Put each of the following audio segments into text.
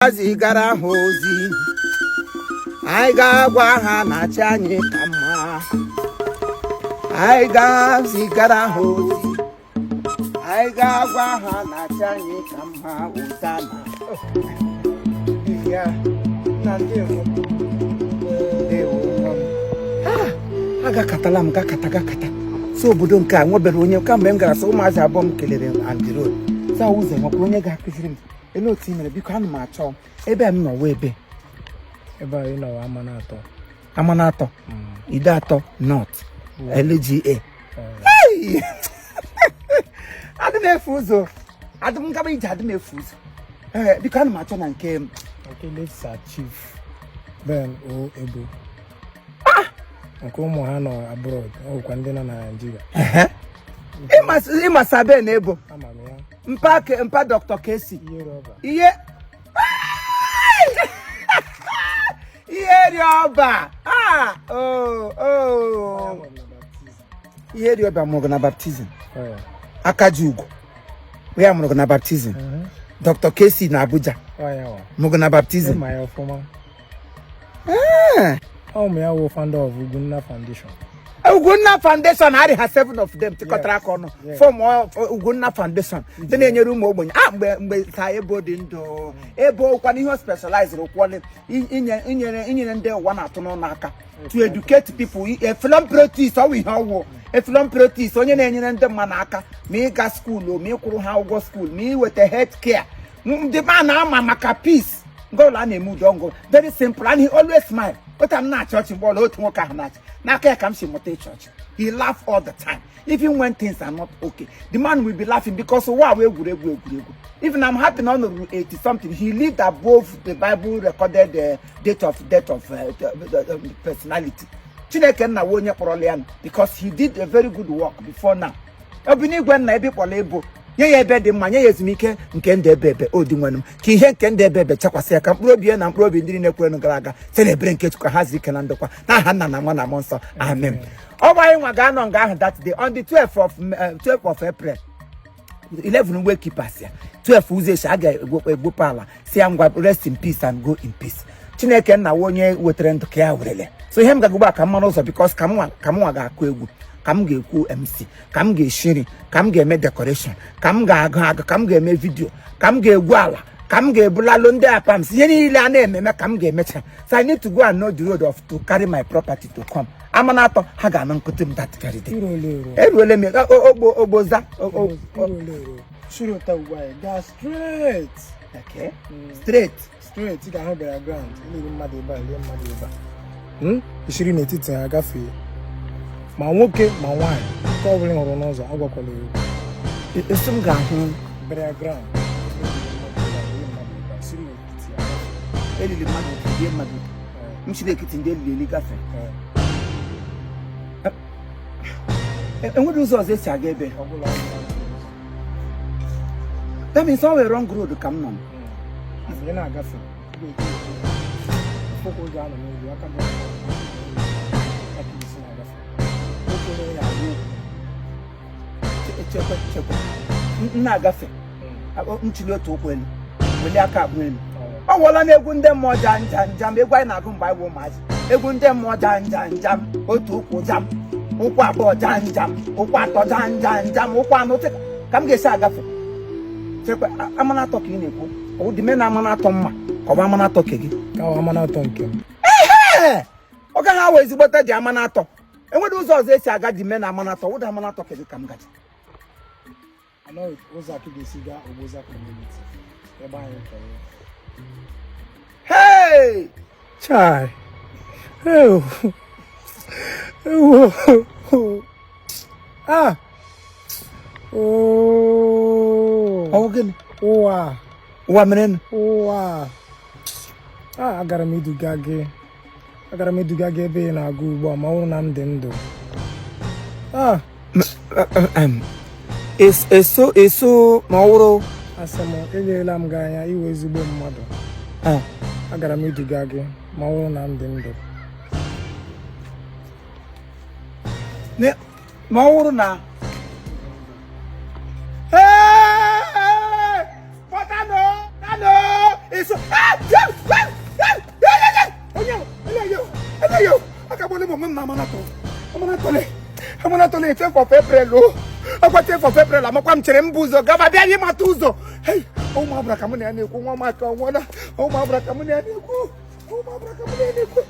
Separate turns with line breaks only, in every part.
zigara hozi anyị ga-agwa ha na chi anyị ka mma anyị ga-zigara hozi anyị ga-agwa ha na chi anyị ka mma ụzana ya na ndewo agakatala m gakata so obodo nke a nwebere onye kamgbe m gara so ụmụazị abụọ m kelere Andy Road saa ụzọ nwekwa onye ga-akụziri m ele otu i mere biko ana m achọ ebe m nọ wee ebe
anyị nọ
Amanato Ide Atọ North LGA adị m efu ụzọ adị m gaba ije adị m efu ụzọ biko ana m achọ na nke
Lefsa Chief Ben O Ebo nke ụmụ ha nọ abroad ọkwa ndị nọ na Nigeria
ịmasa Ben Ebo mpa Dr. Kesi ihe rịọba ihe rịọba mụrụ na baptizim Akaji Ugo ya mụrụ na baptizim Dr. Kesi na Abuja mụrụ na baptizim
ụmụ ya wụ founder of Ugwunna Foundation.
Ugwunna Foundation had her 7 of them to contract on from Ugwunna Foundation. Then in your room, mgbe ka ebo dị ndụ ebo kwa ihe specialized rokwole inye ndị one atọ n'aka to educate people a philanthropist or we how a philanthropist onye na-enyere ndị mmadụ aka ma ị ga school o ma ị kwụrụ ha ụgwọ school ma ị weta health care ndị ma na-ama maka peace gola na-emu dongo very simple and he always smile. But I'm not church ball church. He laugh all the time. Even when things are not okay. The man will be laughing because even I'm happy now 80 something. He lived above the Bible recorded date of death of personality. Because he did a very good work before now. Nye bed ma nye ezumike nke ndị ebebe odinwanum ka ihe nke ndị ebebe chakwasị aka mkpụrụ obi na mkpụrụ obi ndị na-ekwenu gara aga celebrate nke Chukwu ha zike na ndokwa na aha nna na nwa na mmụọ nsọ amen. Ọ bụ anyị nwa ga-anọ nga ahụ that day on the 12th of April 11 wee keepers ya 12 uzeshi a ga-egbopụ ala si ya ngwa rest in peace and go in peace. Chineke nna onye wetere ndụ ka ya werele so ihe m ga-agụgba ka mmanụ ụzọ because ka m nwa ga-akụ egwu ka m ga-ekwu MC ka m ga-eshiri ka m ga-eme decoration ka m ga-agụ ka m ga-eme video ka m ga-egwu ala ka m ga-ebulalo ndị apams ihe niile a na-ememe ka m ga-emecha so I need to go and know the road of to carry my property to come. Amanato ha ga-anọ nkụtụ m that carry day eruole m ogboza
shirota ugbu anyị gaa straight ị ga-ahụ bịara ground ndị mmadụ ebe a lie mmadụ ebe a ishiri n'etiti ha gafee ma nwoke ma nwaanyị nke ọ bụla hụrụ n'ụzọ agwakwala egwu
esi m ga-ahụ
bịara ground
elili mmadụ ndị mmadụ m chiri ekiti ndị elili gafe enwere ụzọ ọzọ esi aga ebe that means ọ were wrong road ka m nọ
ị na-agafe okwu ụjọ anọ n'elu aka
chekwa na-agafe nchili otu ụkwụ elu weli aka abụọ elu ọ gwọla na egwu ndị mmụọ jam egwu anyị na-agụ mgbe anyị bụ ụmụazị egwu ndị mmụọ jam otu ụkwụ jam ụkwụ abụọ jam ụkwụ atọ jam ụkwụ anọ ka m ga-esi agafe chekwa Amanato ka ị na-ekwu ọ bụ dị me na Amanato mma ka ọ bụ Amanato ke gị
ka ọ Amanato nke m
ọ gaghị awa ezigbote dị Amanato enwere ụzọ ọzọ esi aga dị me na Amanato wụda Amanato ke gị ka m gaji
ụzọ akị ga-esi gaa Ogboza community ebe anyị chọrọ
hey
chai
gịnị
ụwa
mere
agara m iduga gị ebe ị na-aga ugbu a ma ọ bụrụ na m dị ndụ
eso ma ọ wụrụ
asị m eleela m gị anya iwe ezigbo mmadụ agara m iduga gị ma ọ bụrụ na m dị ndụ
ma ọ wụrụ na Eso. Amanatole 10th of April o. Ọkwa 10th of April amakwa m chere mbụ ụzọ gaba bịa ịmata ụzọ. Hey, ụmụ abụra ka mụ na ya na-ekwu nwa maka ọnwụ na ụmụ abụra ka mụ na ya na-ekwu. Ụmụ abụra ka mụ na ya na-ekwu.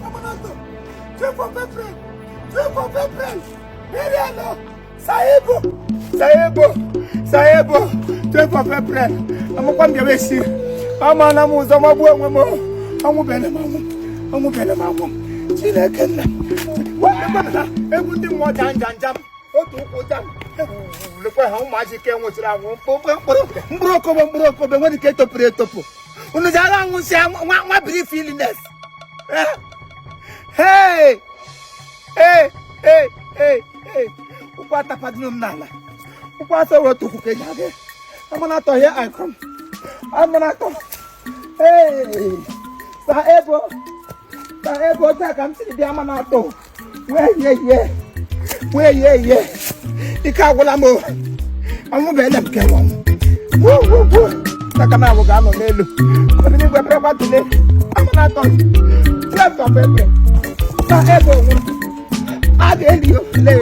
Amanato 10th of April 10th of April Miriano Saibo 10th of April amakwa m bịa esi amana m ụzọ magbu onwe m ọnwụ bele mamụ Chineke nna egwu ndị mmụọ jam otu ụkwụ jam lekwa ha ụmụazị ike nwụchiri anwụ mkpụrụ okobo nwere ike etopụrụ etopụ unu ji ara anwụsị nwa biri filines ụkwụ atapadịnụ m n'ala ụkwụ atọ were otu ụkwụ ka eji aga Amanato here I come. Amanato. Hey. Saebo take am see the Amanato. Where yeah. Ika gwala mo. Amu be lem ke won. Woo. Taka na wo ga no lelu. Ko ni gbe prepa tile. Amanato. 12th of April. Saebo. Adelio le